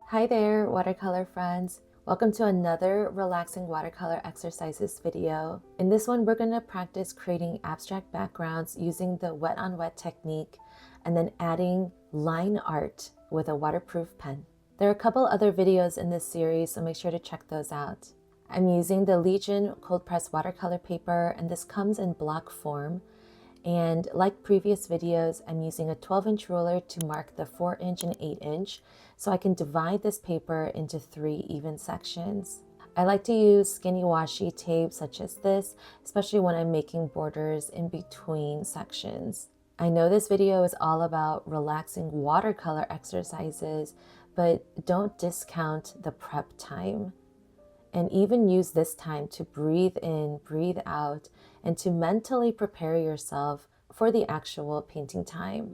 Hi there, watercolor friends. Welcome to another relaxing watercolor exercises video. In this one, we're going to practice creating abstract backgrounds using the wet on wet technique and then adding line art with a waterproof pen. There are a couple other videos in this series, so make sure to check those out. I'm using the Legion cold press watercolor paper, and this comes in block form. And like previous videos, I'm using a 12-inch ruler to mark the 4-inch and 8-inch so I can divide this paper into 3 even sections. I like to use skinny washi tape such as this, especially when I'm making borders in between sections. I know this video is all about relaxing watercolor exercises, but don't discount the prep time. And even use this time to breathe in, breathe out, and to mentally prepare yourself for the actual painting time.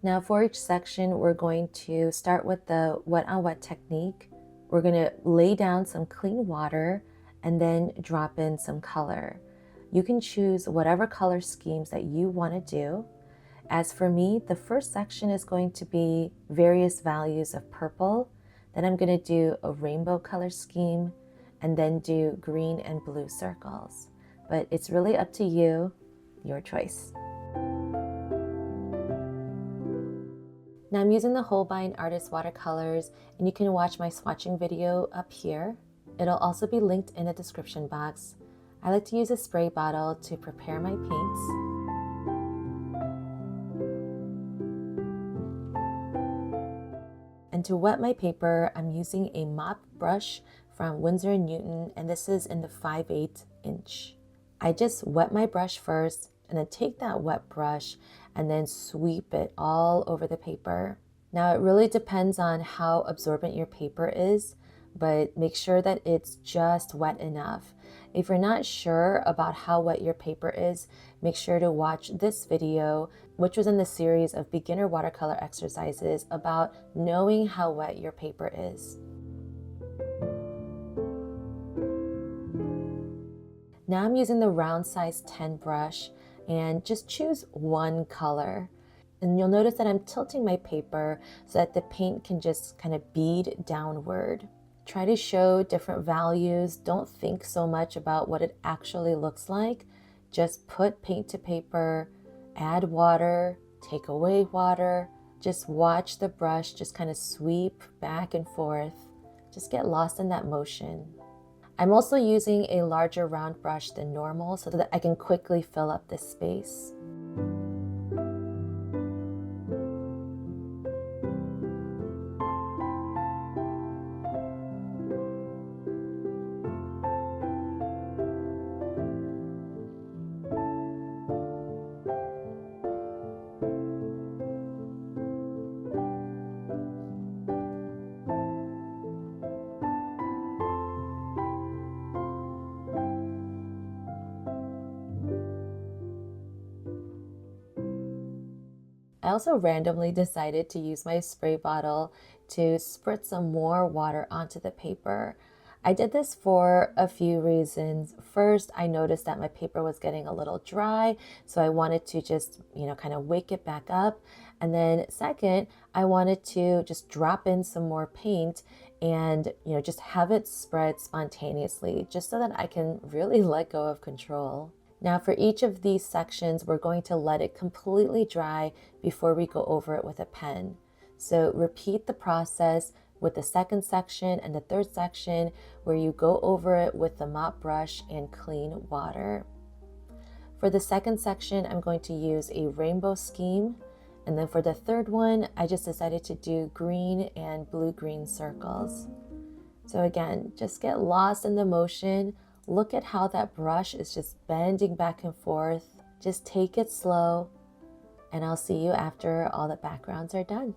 Now for each section, we're going to start with the wet on wet technique. We're going to lay down some clean water and then drop in some color. You can choose whatever color schemes that you want to do. As for me, the first section is going to be various values of purple. Then I'm going to do a rainbow color scheme and then do green and blue circles. But it's really up to you, your choice. Now I'm using the Holbein Artist Watercolors, and you can watch my swatching video up here. It'll also be linked in the description box. I like to use a spray bottle to prepare my paints. And to wet my paper, I'm using a mop brush from Winsor & Newton, and this is in the 5/8 inch. I just wet my brush first, and then take that wet brush and then sweep it all over the paper. Now it really depends on how absorbent your paper is, but make sure that it's just wet enough. If you're not sure about how wet your paper is, make sure to watch this video, which was in the series of beginner watercolor exercises about knowing how wet your paper is. Now I'm using the round size 10 brush, and just choose one color. And you'll notice that I'm tilting my paper so that the paint can just kind of bead downward. Try to show different values. Don't think so much about what it actually looks like. Just put paint to paper, add water, take away water. Just watch the brush just kind of sweep back and forth. Just get lost in that motion. I'm also using a larger round brush than normal so that I can quickly fill up this space. I also randomly decided to use my spray bottle to spritz some more water onto the paper. I did this for a few reasons. First, I noticed that my paper was getting a little dry, so I wanted to just, kind of wake it back up. And then second, I wanted to just drop in some more paint and, just have it spread spontaneously, just so that I can really let go of control. Now for each of these sections, we're going to let it completely dry before we go over it with a pen. So repeat the process with the second section and the third section, where you go over it with the mop brush and clean water. For the second section, I'm going to use a rainbow scheme. And then for the third one, I just decided to do green and blue-green circles. So again, just get lost in the motion. Look at how that brush is just bending back and forth. Just take it slow, and I'll see you after all the backgrounds are done.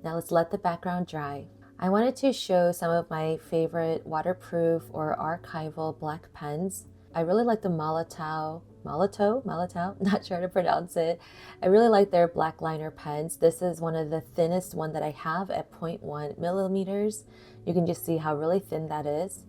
Now let's let the background dry. I wanted to show some of my favorite waterproof or archival black pens. I really like the Molotow Molotow, not sure how to pronounce it. I really like their Blackliner pens. This is one of the thinnest one that I have at 0.1 millimeters. You can just see how really thin that is.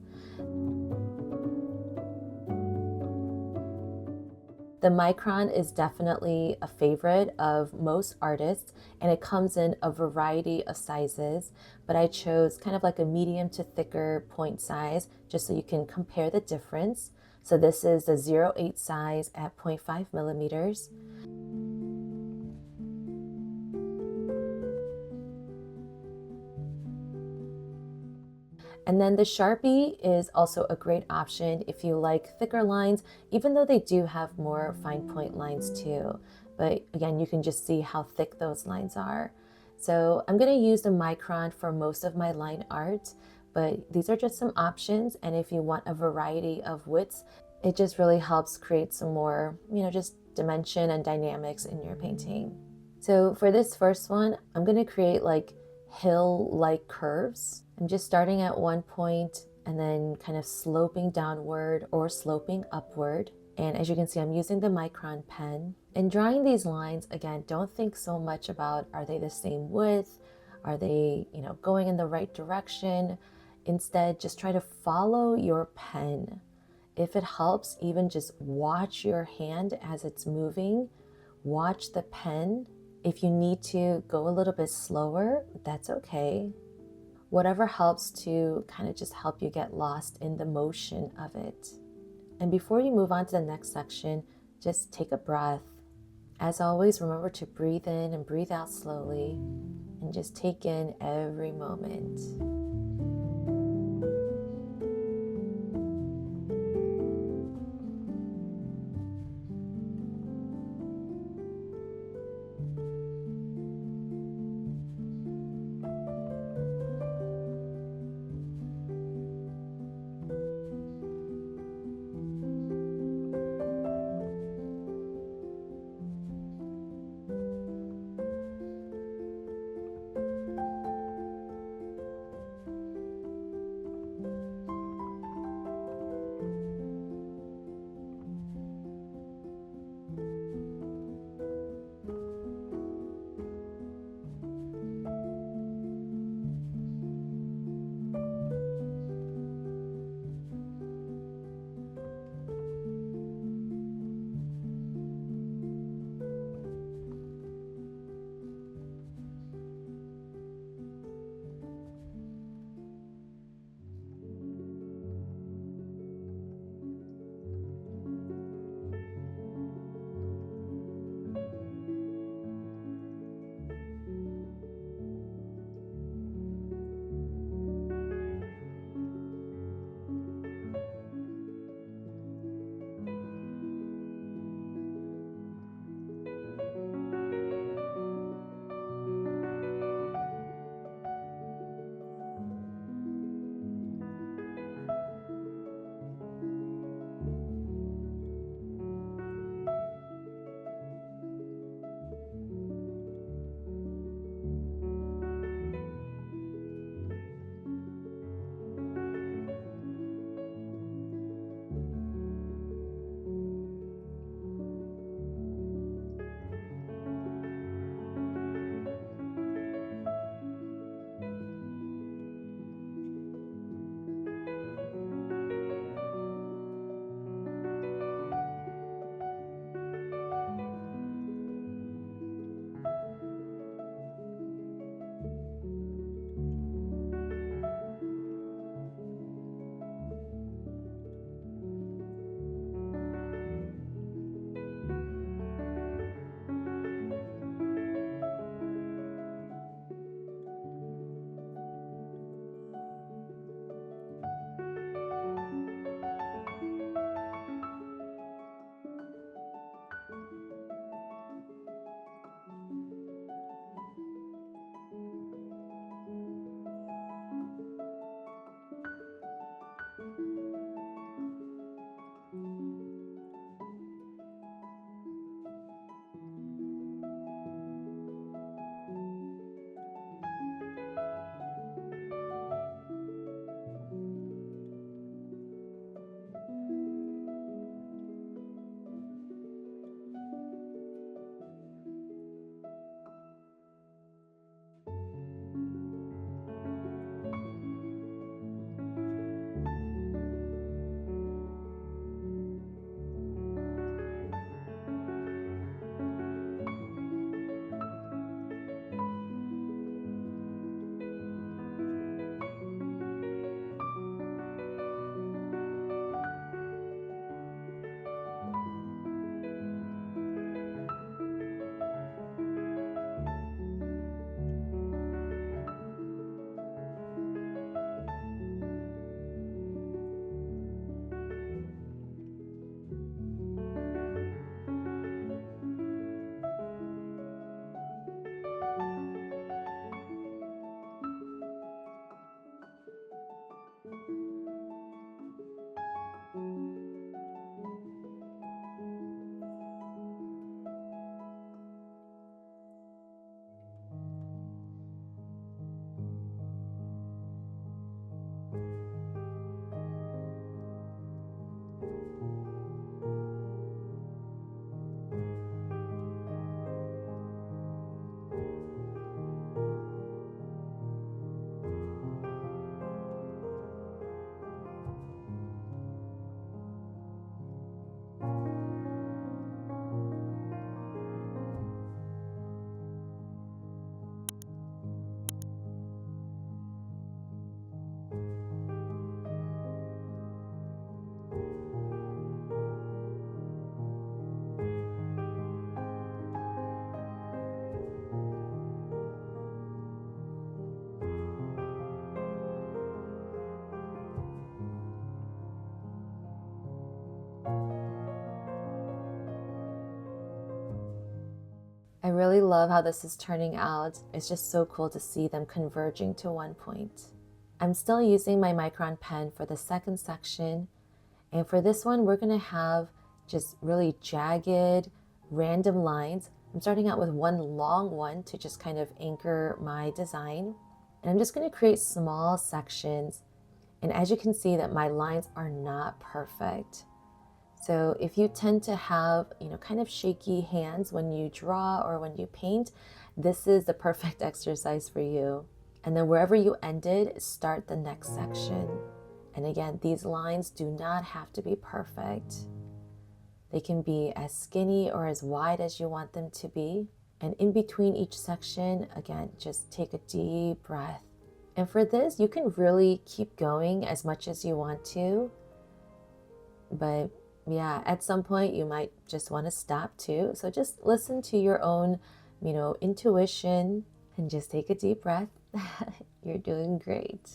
The Micron is definitely a favorite of most artists, and it comes in a variety of sizes, but I chose kind of like a medium to thicker point size just so you can compare the difference. So this is the 0.8 size at 0.5 millimeters. And then the Sharpie is also a great option if you like thicker lines, even though they do have more fine point lines too. But again, you can just see how thick those lines are. So I'm going to use the Micron for most of my line art, but these are just some options. And if you want a variety of widths, it just really helps create some more, just dimension and dynamics in your painting. So for this first one, I'm going to create like hill-like curves. I'm just starting at one point and then kind of sloping downward or sloping upward. And as you can see, I'm using the Micron pen. In drawing these lines, again, don't think so much about, are they the same width? Are they, going in the right direction? Instead, just try to follow your pen. If it helps, even just watch your hand as it's moving. Watch the pen. If you need to go a little bit slower, that's okay. Whatever helps to kind of just help you get lost in the motion of it. And before you move on to the next section, just take a breath. As always, remember to breathe in and breathe out slowly and just take in every moment. I really love how this is turning out. It's just so cool to see them converging to one point. I'm still using my Micron pen for the second section. And for this one, we're gonna have just really jagged, random lines. I'm starting out with one long one to just kind of anchor my design. And I'm just gonna create small sections. And as you can see that my lines are not perfect. So if you tend to have, kind of shaky hands when you draw or when you paint, this is the perfect exercise for you. And then wherever you ended, start the next section. And again, these lines do not have to be perfect. They can be as skinny or as wide as you want them to be. And in between each section, again, just take a deep breath. And for this, you can really keep going as much as you want to. But yeah, at some point you might just want to stop too. So just listen to your own, intuition and just take a deep breath. You're doing great.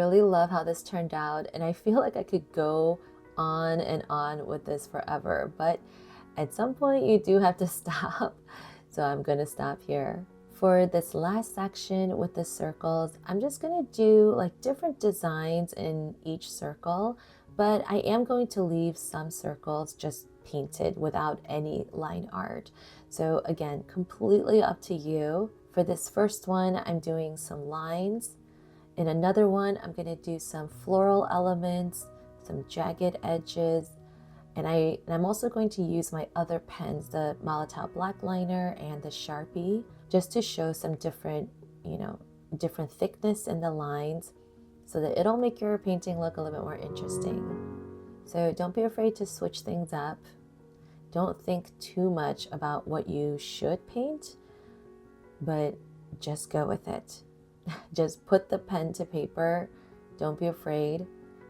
really love how this turned out, and I feel like I could go on and on with this forever, but at some point you do have to stop. So I'm gonna stop here. For this last section with the circles, I'm just gonna do like different designs in each circle, but I am going to leave some circles just painted without any line art. So again, completely up to you. For this first one, I'm doing some lines. In another one, I'm gonna do some floral elements, some jagged edges, and I'm also going to use my other pens, the Molotow Blackliner and the Sharpie, just to show some different, different thickness in the lines so that it'll make your painting look a little bit more interesting. So don't be afraid to switch things up. Don't think too much about what you should paint, but just go with it. Just put the pen to paper. Don't be afraid.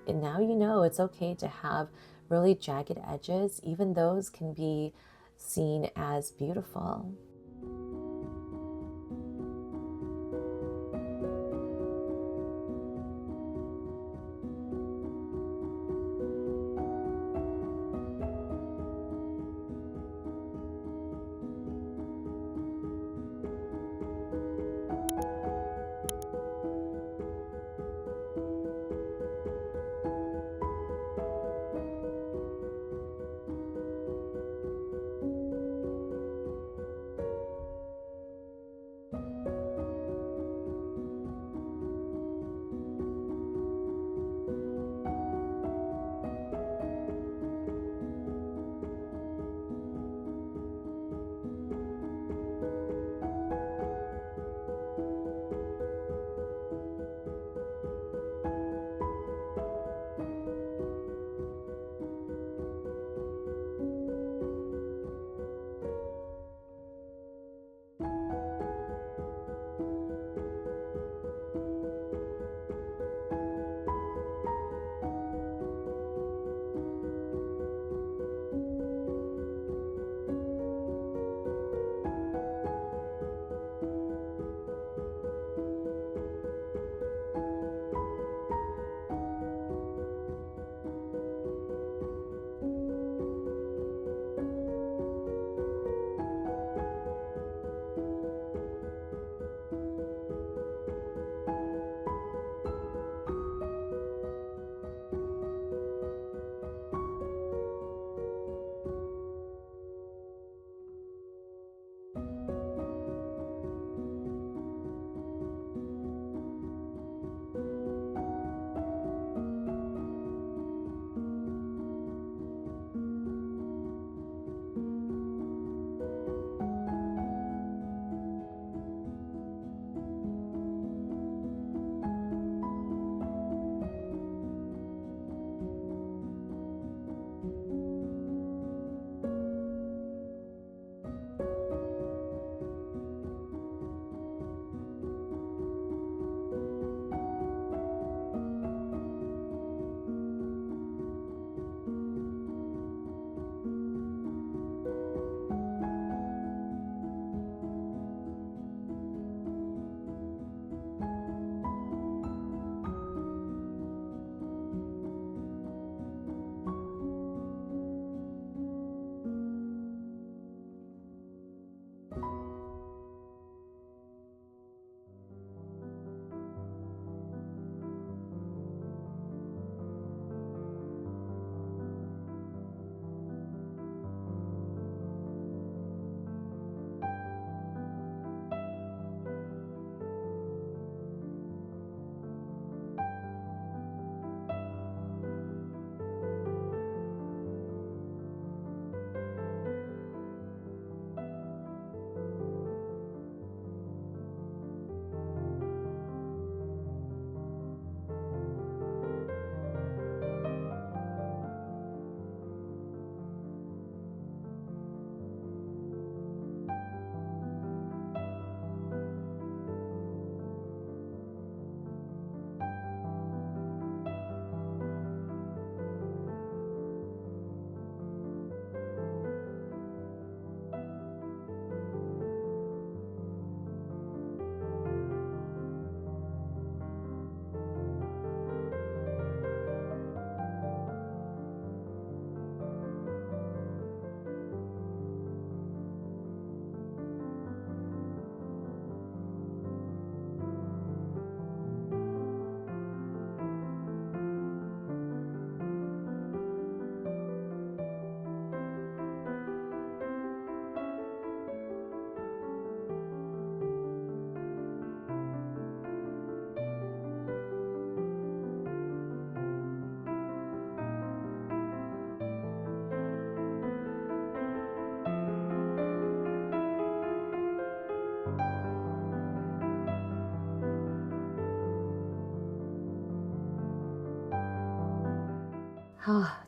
And now you know it's okay to have really jagged edges. Even those can be seen as beautiful.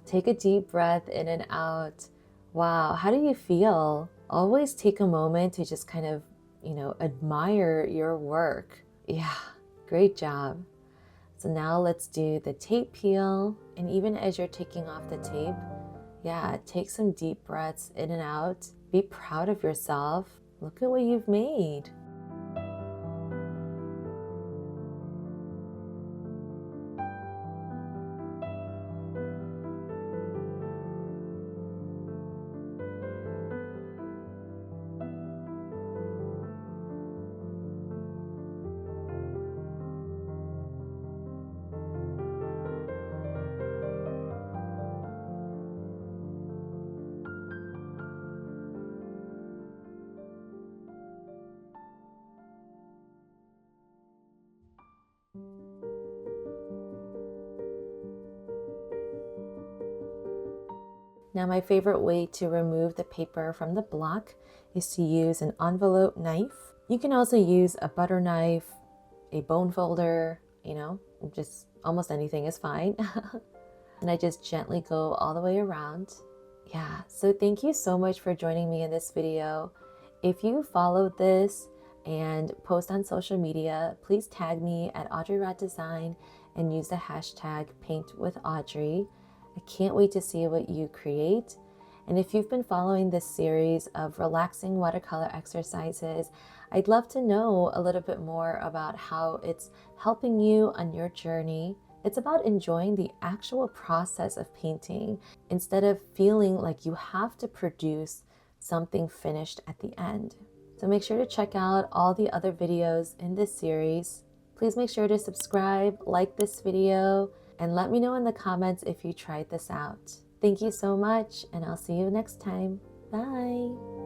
Take a deep breath in and out. Wow, how do you feel? Always take a moment to just kind of, admire your work. Yeah, great job. So now let's do the tape peel. And even as you're taking off the tape, yeah, take some deep breaths in and out. Be proud of yourself. Look at what you've made. Now my favorite way to remove the paper from the block is to use an envelope knife. You can also use a butter knife, a bone folder, just almost anything is fine. And I just gently go all the way around. Yeah, so thank you so much for joining me in this video. If you followed this and post on social media, please tag me at AudreyRodDesign and use the hashtag #PaintWithAudrey. I can't wait to see what you create. And if you've been following this series of relaxing watercolor exercises, I'd love to know a little bit more about how it's helping you on your journey. It's about enjoying the actual process of painting instead of feeling like you have to produce something finished at the end. So make sure to check out all the other videos in this series. Please make sure to subscribe, like this video, and let me know in the comments if you tried this out. Thank you so much, and I'll see you next time. Bye.